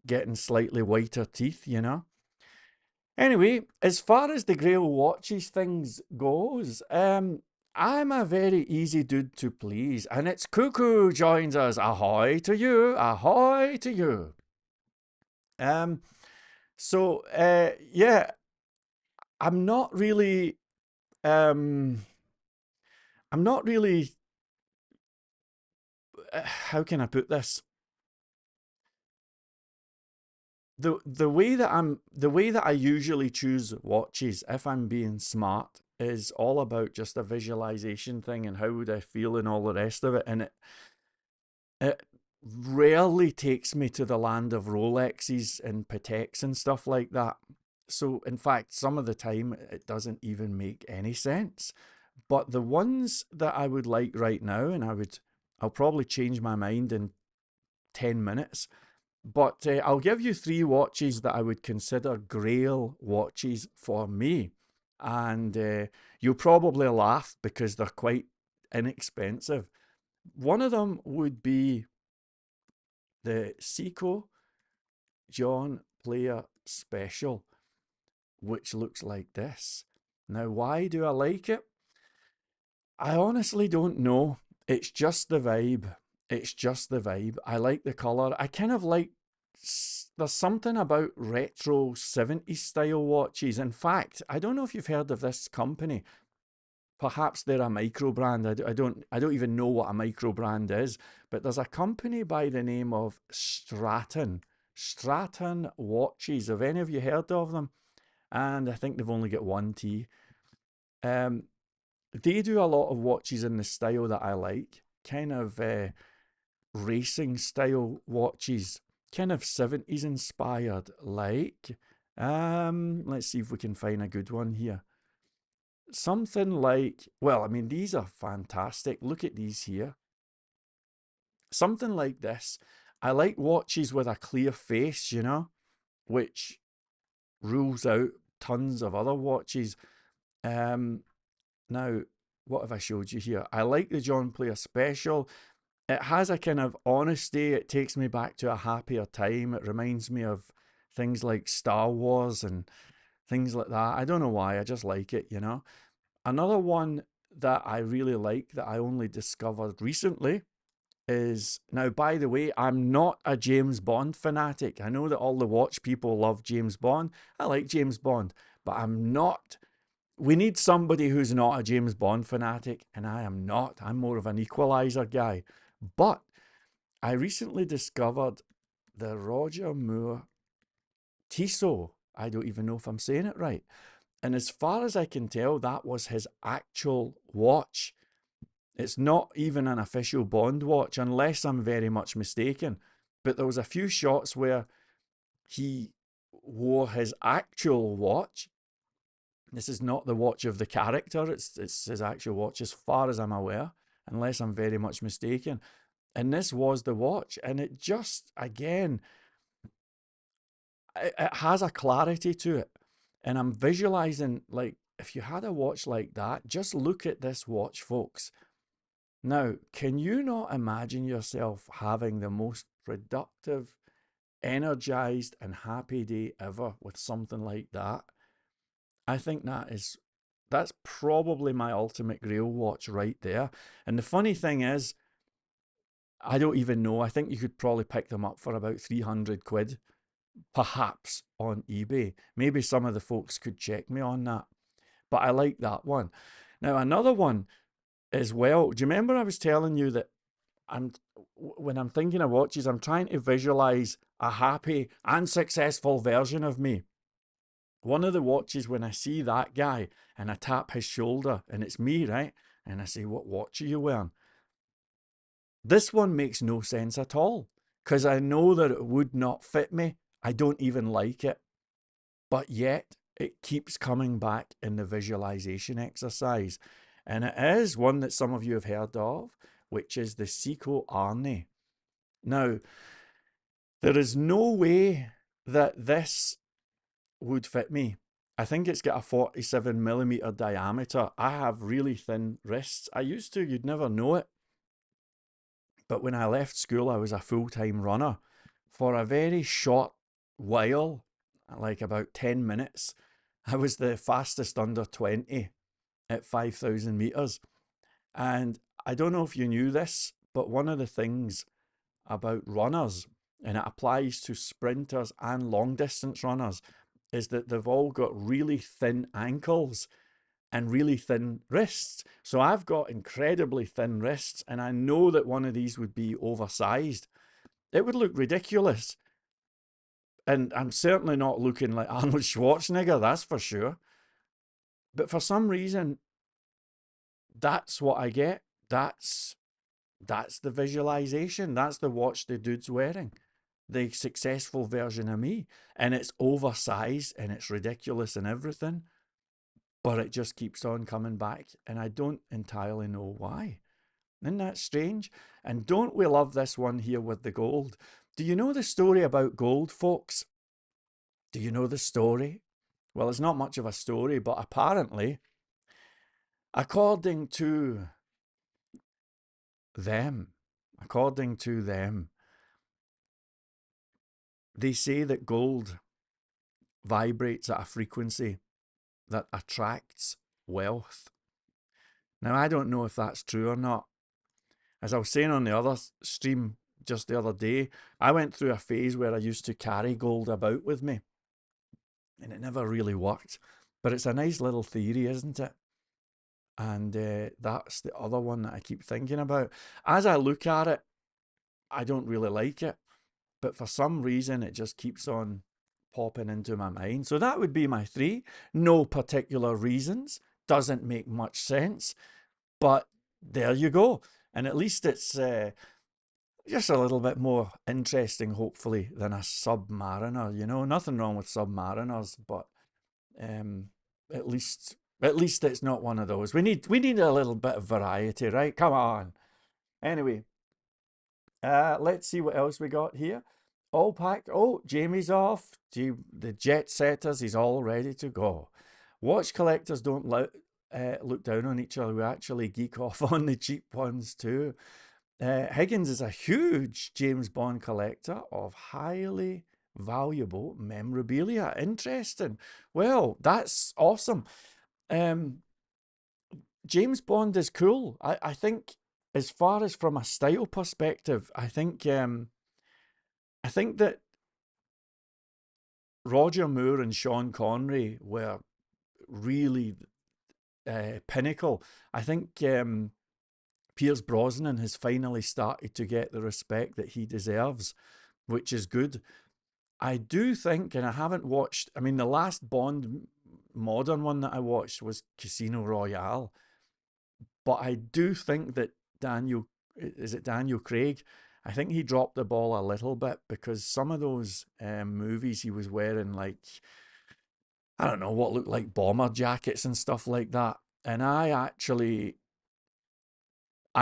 getting slightly whiter teeth. Anyway, as far as the Grail Watches things goes, I'm a very easy dude to please, and it's Cuckoo joins us. Ahoy to you! Ahoy to you! Um, yeah, I'm not really, um, I'm not really. How can I put this? The way that I usually choose watches, if I'm being smart, is all about just a visualization thing and how would I feel and all the rest of it. And it rarely takes me to the land of Rolexes and Pateks and stuff like that. So in fact, some of the time it doesn't even make any sense. But the ones that I would like right now, and I'll probably change my mind in 10 minutes, But I'll give you three watches that I would consider Grail watches for me. And you'll probably laugh because they're quite inexpensive. One of them would be the Seiko John Player Special, which looks like this. Now, why do I like it? I honestly don't know. It's just the vibe. It's just the vibe. I like the colour. I kind of like. There's something about retro 70s style watches. In fact, I don't know if you've heard of this company. Perhaps they're a micro brand. I don't even know what a micro brand is. But there's a company by the name of Stratton. Stratton watches. Have any of you heard of them? And I think they've only got one T. Um, they do a lot of watches in the style that I like, kind of racing style watches, kind of 70s inspired, like. Let's see if we can find a good one here. Something like, well, I mean, these are fantastic. Look at these here. Something like this. I like watches with a clear face, which rules out tons of other watches. Um, Now, what have I showed you here? I like the John Player Special. It has a kind of honesty. It takes me back to a happier time. It reminds me of things like Star Wars and things like that. I don't know why. I just like it. Another one that I really like that I only discovered recently is now, by the way, I'm not a James Bond fanatic. I know that all the watch people love James Bond. I like James Bond, but I'm not. We need somebody who's not a James Bond fanatic, and I am not. I'm more of an equalizer guy. But I recently discovered the Roger Moore Tissot. I don't even know if I'm saying it right. And as far as I can tell, that was his actual watch. It's not even an official Bond watch, unless I'm very much mistaken. But there was a few shots where he wore his actual watch. This is not the watch of the character, it's his actual watch, as far as I'm aware, unless I'm very much mistaken. And this was the watch, and it just, again, it has a clarity to it. And I'm visualizing, like, if you had a watch like that, just look at this watch, folks. Now, can you not imagine yourself having the most productive, energized, and happy day ever with something like that? I think that's probably my ultimate Grail watch right there. And the funny thing is, I don't even know. I think you could probably pick them up for about 300 quid, perhaps on eBay. Maybe some of the folks could check me on that. But I like that one. Now, another one as well. Do you remember I was telling you that I'm when I'm thinking of watches, I'm trying to visualize a happy and successful version of me. One of the watches, when I see that guy and I tap his shoulder and it's me, right? And I say, "What watch are you wearing?" This one makes no sense at all because I know that it would not fit me. I don't even like it. But yet it keeps coming back in the visualization exercise. And it is one that some of you have heard of, which is the Seiko Arne. Now, there is no way that this would fit me. I think it's got a 47mm diameter. I have really thin wrists. I used to, you'd never know it. But when I left school, I was a full time runner. For a very short while, like about 10 minutes, I was the fastest under 20 at 5,000 meters. And I don't know if you knew this, but one of the things about runners, and it applies to sprinters and long distance runners, is that they've all got really thin ankles and really thin wrists. So I've got incredibly thin wrists, and I know that one of these would be oversized. It would look ridiculous. And I'm certainly not looking like Arnold Schwarzenegger, that's for sure. But for some reason, that's what I get. That's the visualization. That's the watch the dude's wearing. The successful version of me. And it's oversized and it's ridiculous and everything. But it just keeps on coming back. And I don't entirely know why. Isn't that strange? And don't we love this one here with the gold? Do you know the story about gold, folks? Do you know the story? Well, it's not much of a story, but apparently, according to them, according to them, they say that gold vibrates at a frequency that attracts wealth. Now, I don't know if that's true or not. As I was saying on the other stream just the other day, I went through a phase where I used to carry gold about with me, and it never really worked. But it's a nice little theory, isn't it? And that's the other one that I keep thinking about. As I look at it, I don't really like it, but for some reason, it just keeps on popping into my mind. So that would be my three. No particular reasons. Doesn't make much sense, but there you go. And at least it's just a little bit more interesting, hopefully, than a submariner. You know, nothing wrong with submariners, but um, at least it's not one of those. We need a little bit of variety, right? Come on. Anyway, let's see what else we got here. All packed. Oh, Jamie's off. The jet setters, he's all ready to go. Watch collectors don't look down on each other. We actually geek off on the cheap ones too. Higgins is a huge James Bond collector of highly valuable memorabilia. Interesting. Well, that's awesome. Um, James Bond is cool. I think, as far as from a style perspective, I think that Roger Moore and Sean Connery were really pinnacle. I think Pierce Brosnan has finally started to get the respect that he deserves, which is good. I do think, and I haven't watched, I mean, the last Bond modern one that I watched was Casino Royale, but I do think that is it Daniel Craig? I think he dropped the ball a little bit, because some of those movies he was wearing, like, I don't know, what looked like bomber jackets and stuff like that. And I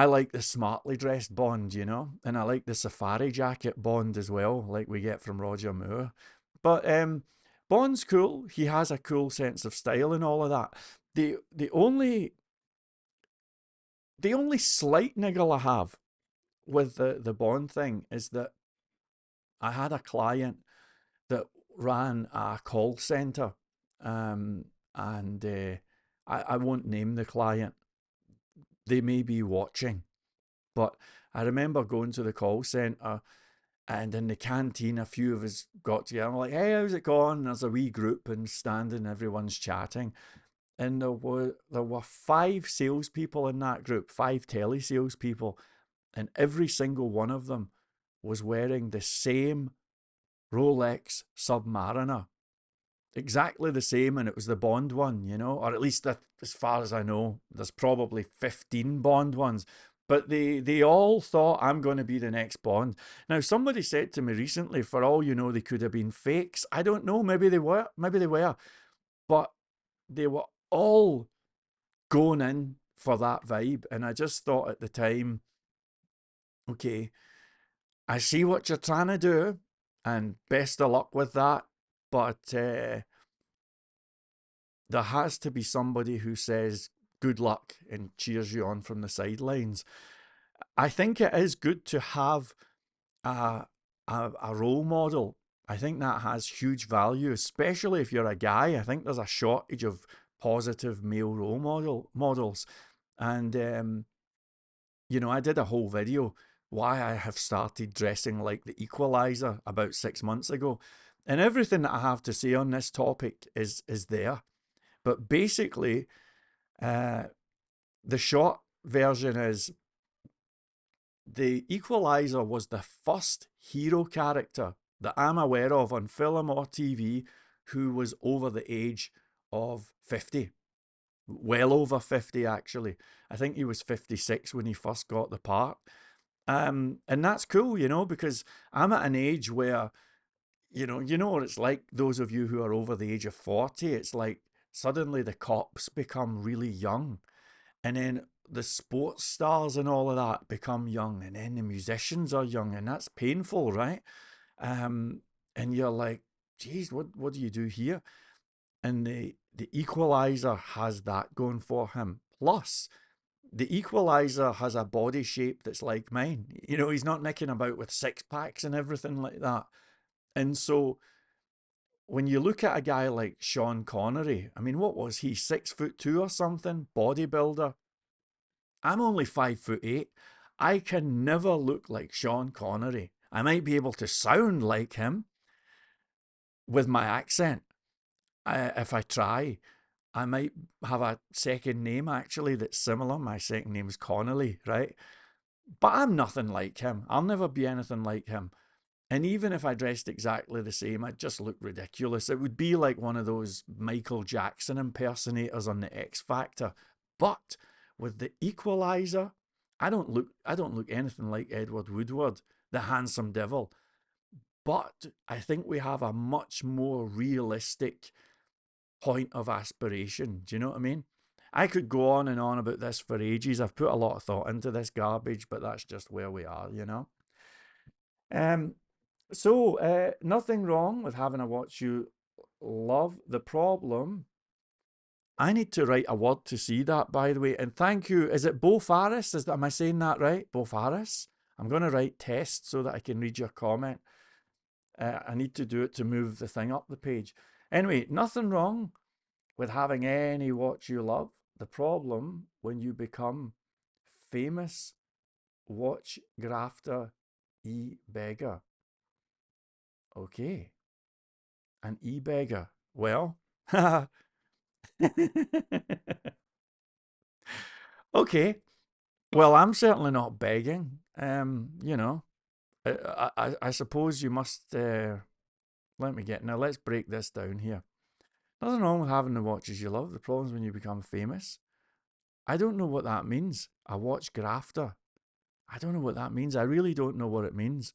like the smartly dressed Bond, you know, and I like the safari jacket Bond as well, like we get from Roger Moore. But Bond's cool. He has a cool sense of style and all of that. The only slight niggle I have with the Bond thing is that I had a client that ran a call center, um, and I won't name the client. They may be watching, but I remember going to the call center, and in the canteen, a few of us got together. I'm like, "Hey, how's it going?" And there's a wee group and standing, everyone's chatting. And there were five salespeople in that group, five tele salespeople, and every single one of them was wearing the same Rolex Submariner, exactly the same, and it was the Bond one, you know, or at least as far as I know, there's probably 15 Bond ones. But they all thought, I'm going to be the next Bond. Now, somebody said to me recently, for all you know, they could have been fakes. I don't know. Maybe they were, but they were all going in for that vibe. And I just thought at the time, okay, I see what you're trying to do, and best of luck with that. But there has to be somebody who says good luck and cheers you on from the sidelines. I think it is good to have a, a role model. I think that has huge value, especially if you're a guy. I think there's a shortage of positive male models. And, I did a whole video why I have started dressing like the Equalizer about 6 months ago. And everything that I have to say on this topic is there. But basically, uh, the short version is the Equalizer was the first hero character that I'm aware of on film or TV who was over the age of 50. Well over 50, actually. I think he was 56 when he first got the part. And that's cool, because I'm at an age where, you know what it's like, those of you who are over the age of 40, it's like suddenly the cops become really young. And then the sports stars and all of that become young, and then the musicians are young, and that's painful, right? And you're like, geez, what do you do here? And the Equalizer has that going for him. Plus, the Equalizer has a body shape that's like mine. You know, he's not nicking about with six packs and everything like that. And so when you look at a guy like Sean Connery, I mean, what was he, 6'2" or something? Bodybuilder. I'm only 5'8". I can never look like Sean Connery. I might be able to sound like him with my accent if I try. I might have a second name actually that's similar. My second name's Connolly, right? But I'm nothing like him. I'll never be anything like him. And even if I dressed exactly the same, I'd just look ridiculous. It would be like one of those Michael Jackson impersonators on the X Factor. But with the Equalizer, I don't look anything like Edward Woodward, the handsome devil. But I think we have a much more realistic point of aspiration. Do you know what I mean? I could go on and on about this for ages. I've put a lot of thought into this garbage, but that's just where we are, you know? Um, so, nothing wrong with having a watch you love. The problem, I need to write a word to see that, by the way. And thank you. Is it Bo Faris? Am I saying that right? Bo Faris? I'm going to write test so that I can read your comment. I need to do it to move the thing up the page. Anyway, nothing wrong with having any watch you love. The problem when you become famous watch grafter e-beggar. Okay, an e-beggar. Well, okay. Well, I'm certainly not begging. You know, I suppose you must. Let me get now. Let's break this down here. Nothing wrong with having the watches you love. The problem's when you become famous. I don't know what that means. A watch grafter. I don't know what that means. I really don't know what it means.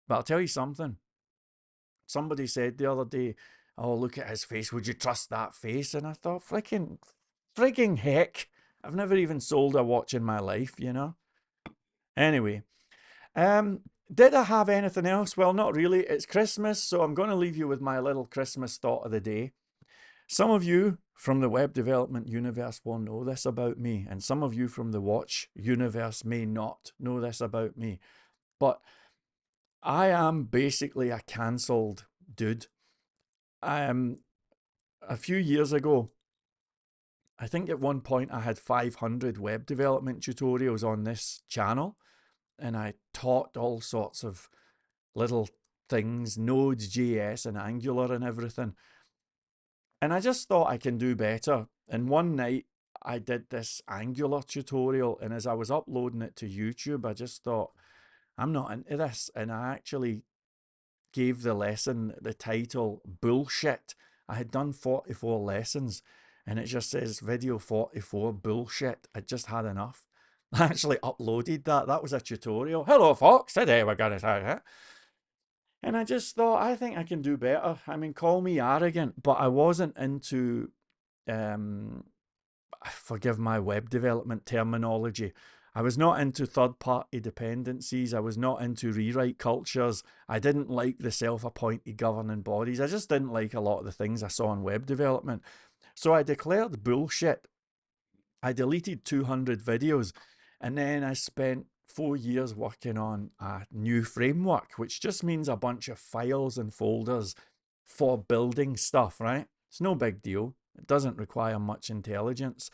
But I'll tell you something. Somebody said the other day, "Oh, look at his face. Would you trust that face?" And I thought, freaking heck. I've never even sold a watch in my life, you know? Anyway, did I have anything else? Well, not really. It's Christmas, so I'm going to leave you with my little Christmas thought of the day. Some of you from the web development universe will know this about me, and some of you from the watch universe may not know this about me. But I am basically a cancelled dude. A few years ago, I think at one point I had 500 web development tutorials on this channel, and I taught all sorts of little things, Nodes, JS, and Angular and everything. And I just thought I can do better. And one night I did this Angular tutorial, and as I was uploading it to YouTube, I just thought, I'm not into this. And I actually gave the lesson the title Bullshit. I had done 44 lessons, and it just says video 44 bullshit. I just had enough. I actually uploaded that. That was a tutorial. Hello, folks. Today we're going to talk. Huh? And I just thought, I think I can do better. I mean, call me arrogant, but I wasn't into, um, forgive my web development terminology. I was not into third party dependencies. I was not into rewrite cultures. I didn't like the self appointed governing bodies. I just didn't like a lot of the things I saw in web development. So I declared bullshit. I deleted 200 videos, and then I spent 4 years working on a new framework, which just means a bunch of files and folders for building stuff, right? It's no big deal. It doesn't require much intelligence.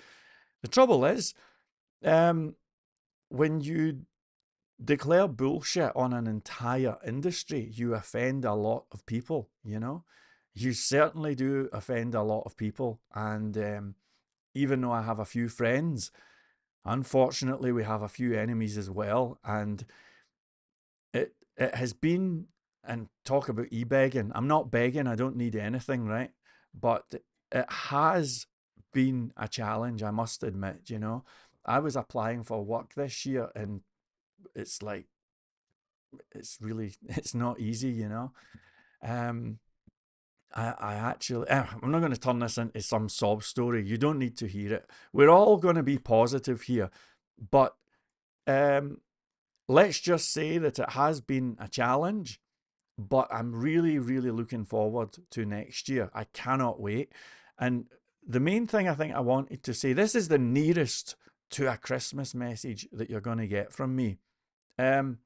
The trouble is, um, when you declare bullshit on an entire industry, you offend a lot of people, you know? You certainly do offend a lot of people. And even though I have a few friends, unfortunately, we have a few enemies as well. And it has been, and talk about e-begging. I'm not begging, I don't need anything, right? But it has been a challenge, I must admit, you know. I was applying for work this year, and it's like, it's really, it's not easy, you know. Um, I actually, I'm not going to turn this into some sob story. You don't need to hear it. We're all going to be positive here. But let's just say that it has been a challenge, but I'm really, really looking forward to next year. I cannot wait. And the main thing I think I wanted to say, this is the nearest to a Christmas message that you're going to get from me. Um,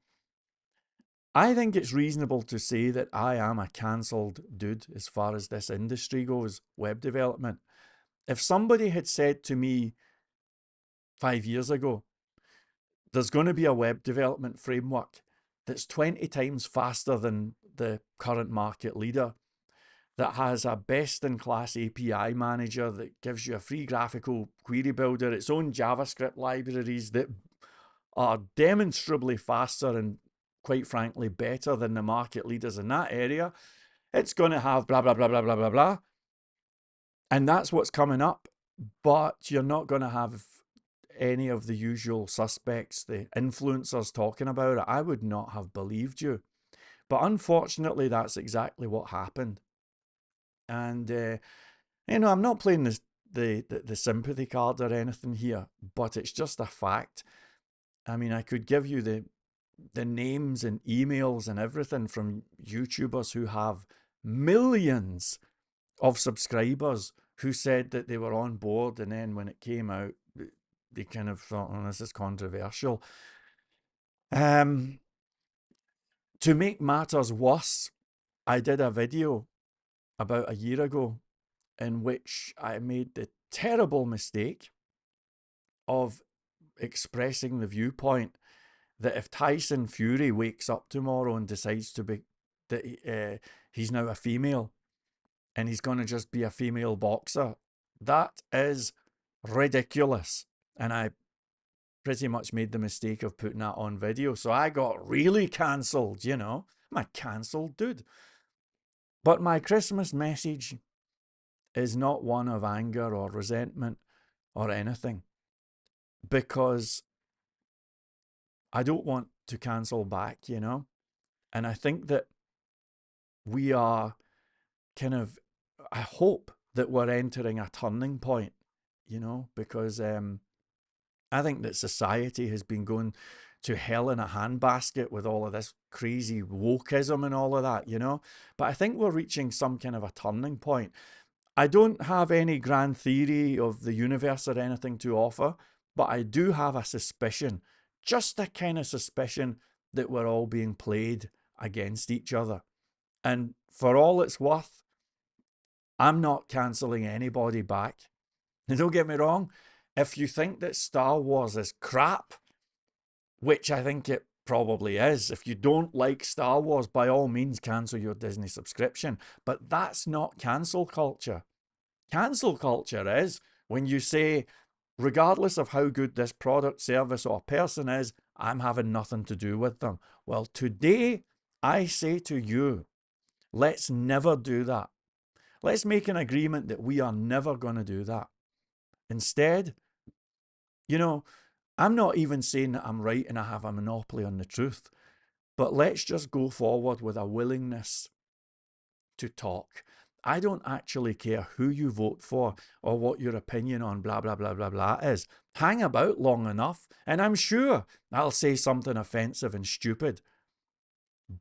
I think it's reasonable to say that I am a cancelled dude as far as this industry goes, web development. If somebody had said to me 5 years ago, there's going to be a web development framework that's 20 times faster than the current market leader, that has a best in class API manager that gives you a free graphical query builder, its own JavaScript libraries that are demonstrably faster and, quite frankly, better than the market leaders in that area. It's going to have blah, blah, blah, blah, blah, blah, blah. And that's what's coming up. But you're not going to have any of the usual suspects, the influencers talking about it. I would not have believed you. But unfortunately, that's exactly what happened. And, I'm not playing the sympathy card or anything here, but it's just a fact. I mean, I could give you the names and emails and everything from YouTubers who have millions of subscribers who said that they were on board, and then when it came out, they kind of thought, "Oh, this is controversial." To make matters worse, I did a video about a year ago in which I made the terrible mistake of expressing the viewpoint that if Tyson Fury wakes up tomorrow and decides to be that he's now a female and he's going to just be a female boxer, that is ridiculous. And I pretty much made the mistake of putting that on video. So I got really cancelled, I'm a cancelled dude. But my Christmas message is not one of anger or resentment or anything, because I don't want to cancel back, And I think that we are I hope that we're entering a turning point, because I think that society has been going to hell in a handbasket with all of this crazy wokeism and all of that, But I think we're reaching some kind of a turning point. I don't have any grand theory of the universe or anything to offer, but I do have a suspicion, just a kind of suspicion, that we're all being played against each other. And for all it's worth, I'm not cancelling anybody back. And don't get me wrong, if you think that Star Wars is crap, which I think it probably is, if you don't like Star Wars, by all means cancel your Disney subscription. But that's not cancel culture. Cancel culture is when you say, regardless of how good this product, service, or person is, I'm having nothing to do with them. Well, today I say to you, let's never do that. Let's make an agreement that we are never going to do that. Instead, I'm not even saying that I'm right and I have a monopoly on the truth, but let's just go forward with a willingness to talk. I don't actually care who you vote for or what your opinion on blah, blah, blah, blah, blah is. Hang about long enough, and I'm sure I'll say something offensive and stupid.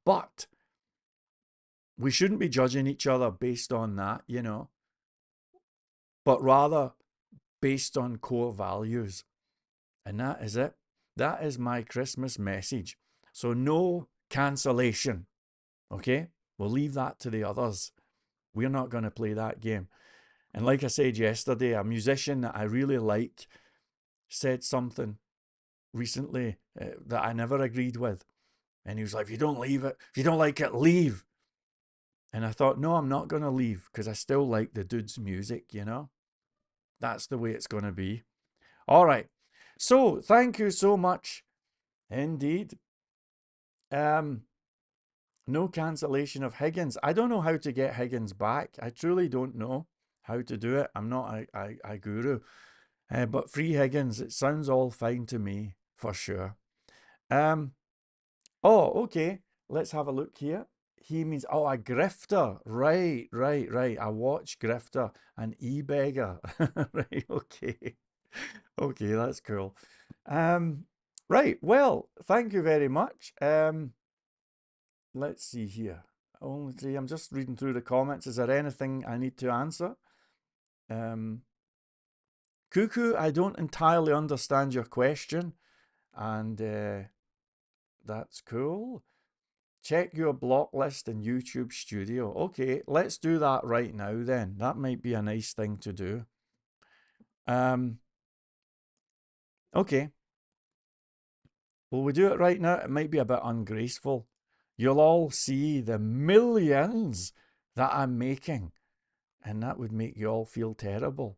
But we shouldn't be judging each other based on that, but rather based on core values. And that is it. That is my Christmas message. So no cancellation. Okay? We'll leave that to the others. We're not going to play that game. And like I said yesterday, a musician that I really like said something recently that I never agreed with. And he was like, if you don't like it, leave. And I thought, no, I'm not going to leave, because I still like the dude's music, That's the way it's going to be. All right. So thank you so much indeed. No cancellation of Higgins. I don't know how to get Higgins back. I truly don't know how to do it. I'm not a guru. But free Higgins, it sounds all fine to me, for sure. Oh, okay. Let's have a look here. He means, oh, a grifter. Right. A watch grifter, an e-beggar. Right, okay. Okay, that's cool. Right, well, thank you very much. Let's see here. Only three. I'm just reading through the comments. Is there anything I need to answer? Cuckoo, I don't entirely understand your question, and that's cool. Check your block list in YouTube Studio. Okay, let's do that right now then. That might be a nice thing to do. Okay. Will we do it right now? It might be a bit ungraceful. You'll all see the millions that I'm making, and that would make you all feel terrible.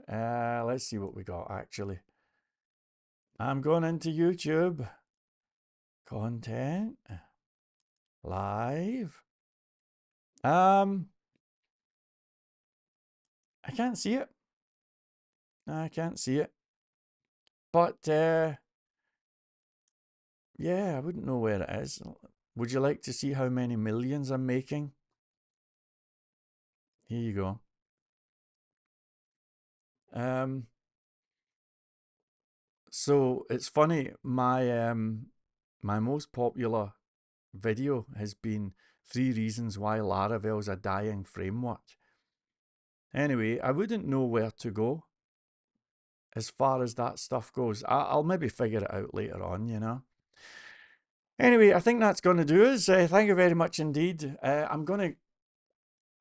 Let's see what we got actually. I'm going into YouTube. Content. Live. I can't see it. I can't see it. But yeah, I wouldn't know where it is. Would you like to see how many millions I'm making? Here you go. So it's funny, my most popular video has been 3 reasons why Laravel's a dying framework. Anyway, I wouldn't know where to go as far as that stuff goes. I'll maybe figure it out later on, you know. Anyway, I think that's going to do us. Thank you very much indeed. I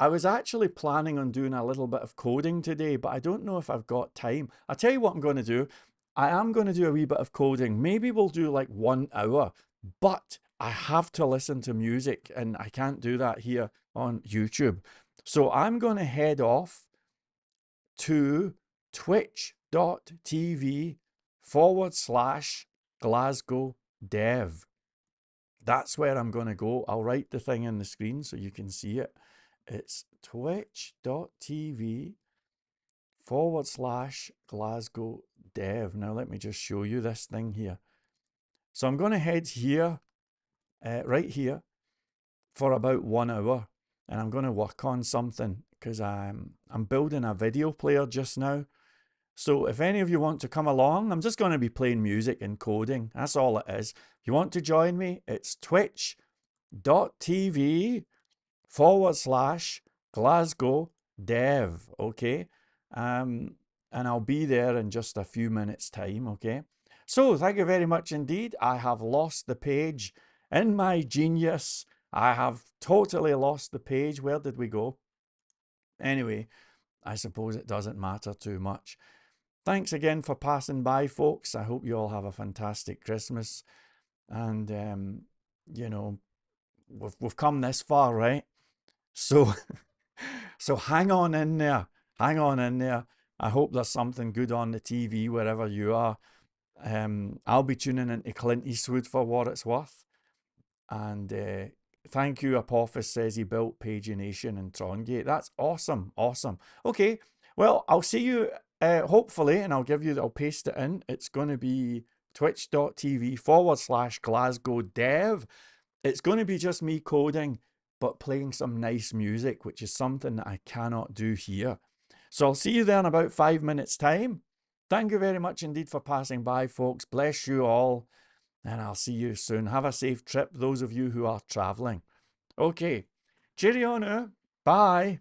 was actually planning on doing a little bit of coding today, but I don't know if I've got time. I'll tell you what I'm going to do. I am going to do a wee bit of coding. Maybe we'll do like 1 hour, but I have to listen to music and I can't do that here on YouTube. So I'm going to head off to twitch.tv/Glasgow Dev. That's where I'm going to go. I'll write the thing on the screen so you can see it. It's twitch.tv/Glasgow Dev. Now let me just show you this thing here. So I'm going to head here, right here, for about 1 hour, and I'm going to work on something because I'm building a video player just now. So if any of you want to come along, I'm just going to be playing music and coding. That's all it is. If you want to join me, it's twitch.tv/Glasgow Dev, okay? And I'll be there in just a few minutes' time, okay? So thank you very much indeed. I have lost the page. In my genius, I have totally lost the page. Where did we go? Anyway, I suppose it doesn't matter too much. Thanks again for passing by, folks. I hope you all have a fantastic Christmas. And, you know, we've come this far, right? So, so hang on in there. Hang on in there. I hope there's something good on the TV wherever you are. I'll be tuning into Clint Eastwood for what it's worth. And thank you, Apophis says he built Pagination in Trongate. That's awesome, awesome. Okay, well, I'll see you hopefully, and I'll paste it in. It's going to be twitch.tv/Glasgow Dev. It's going to be just me coding, but playing some nice music, which is something that I cannot do here. So I'll see you there in about 5 minutes' time. Thank you very much indeed for passing by, folks. Bless you all. And I'll see you soon. Have a safe trip, those of you who are traveling. Okay. Cheerio now. Bye.